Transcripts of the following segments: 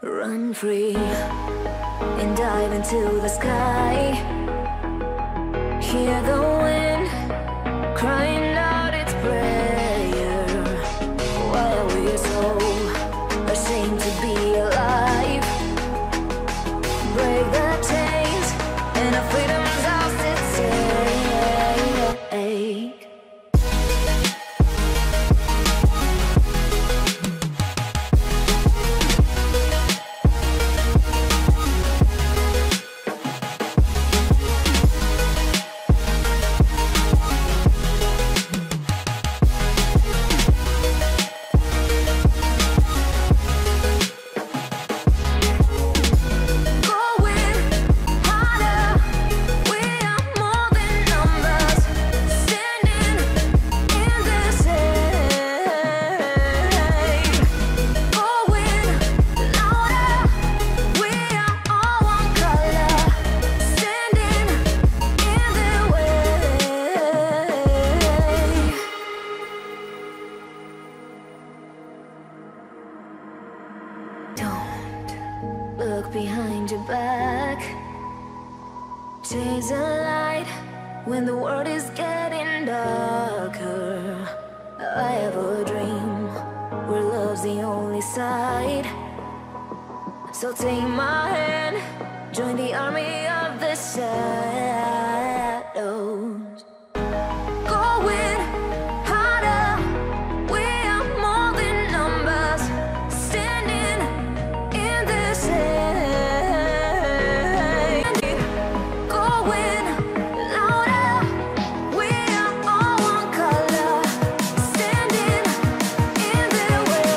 Run free and dive into the sky. Hear the wind crying out its prayer. While we're so ashamed to be alive, look behind your back. Chase a light when the world is getting darker. I have a dream where love's the only side. So take my hand, join the army of the shadows. Going harder, we are more than numbers, standing in the shade. Going louder, we are all one color, standing in their way.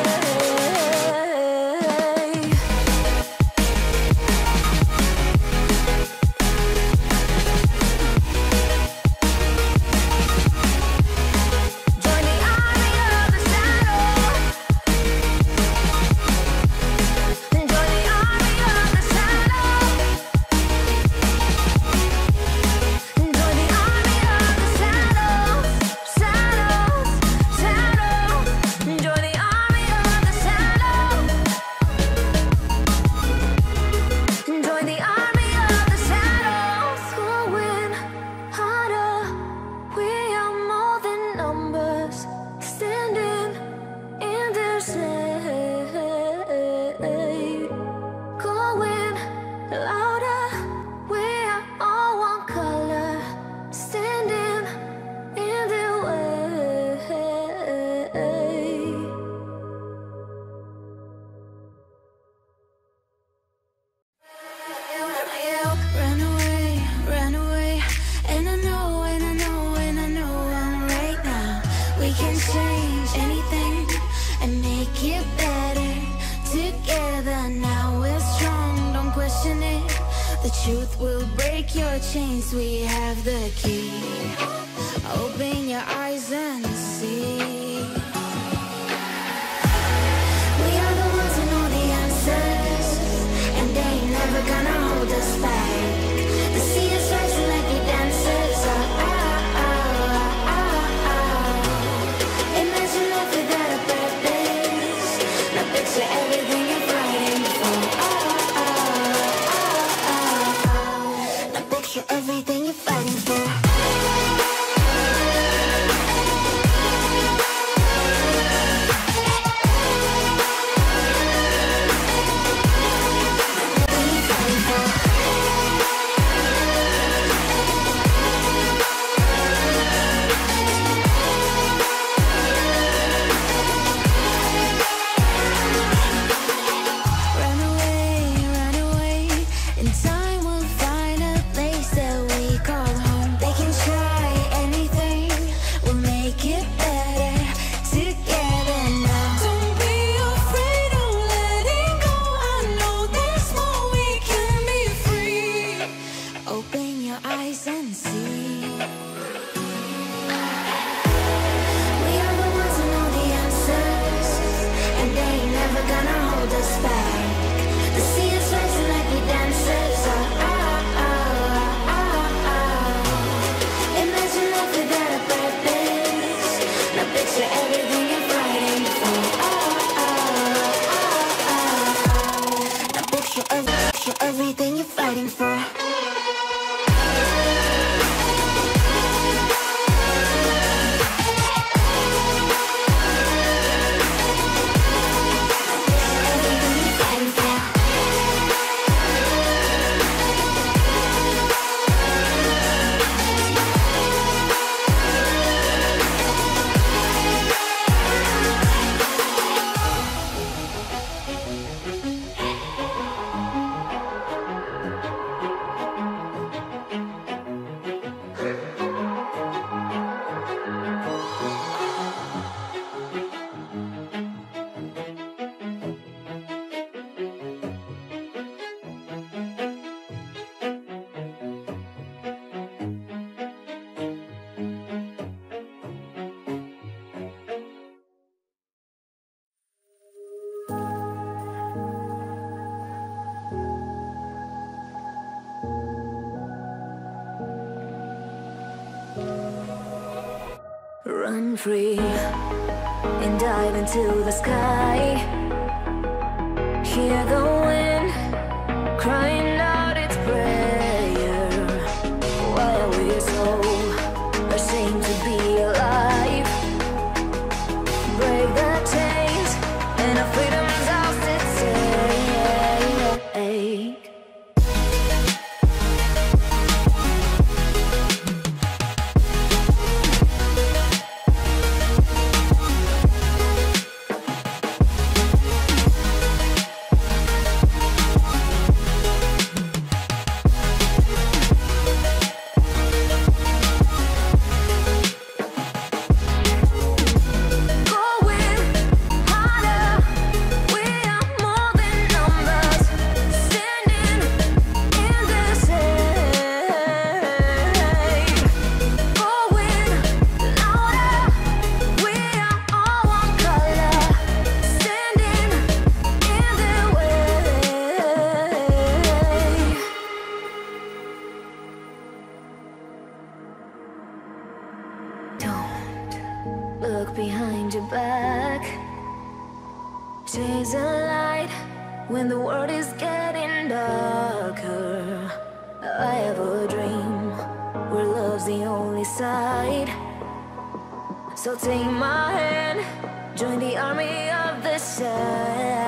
Join the army of the shadow. Join the army of the shadow. Join the army of the shadows, shadows, shadows. Join the army of the shadows. Join the army of the shadows. Going harder, we are more than numbers, standing in their shade. Going louder, we are all one color, standing in their way. Run away, and I know, and I know, and I know I'm right now. We can change anything and make it better together. Now we're strong, don't question it. The truth will break your chains. We have the key. Open your eyes and see. We are the ones who know the answers, and they ain't never gonna hold us back. The sea is rising like we dancers. Imagine life without a purpose. Now picture everything you're fighting for. Now picture everything you're fighting for. Run away, and time will find a place that we call home. They can try anything, we'll make it better together now. Don't be afraid of letting go. I know there's more, we can be free. Open your eyes and see. We are the ones who know the answers, and they ain't never gonna hold us back. The sea is rising like we dancers. Imagine life without a purpose. Now picture everything you're fighting for. Now picture everything you're fighting for. Run free and dive into the sky. Hear the wind Chase a light when the world is getting darker. I have a dream where love's the only side. So take my hand, join the army of the shadows.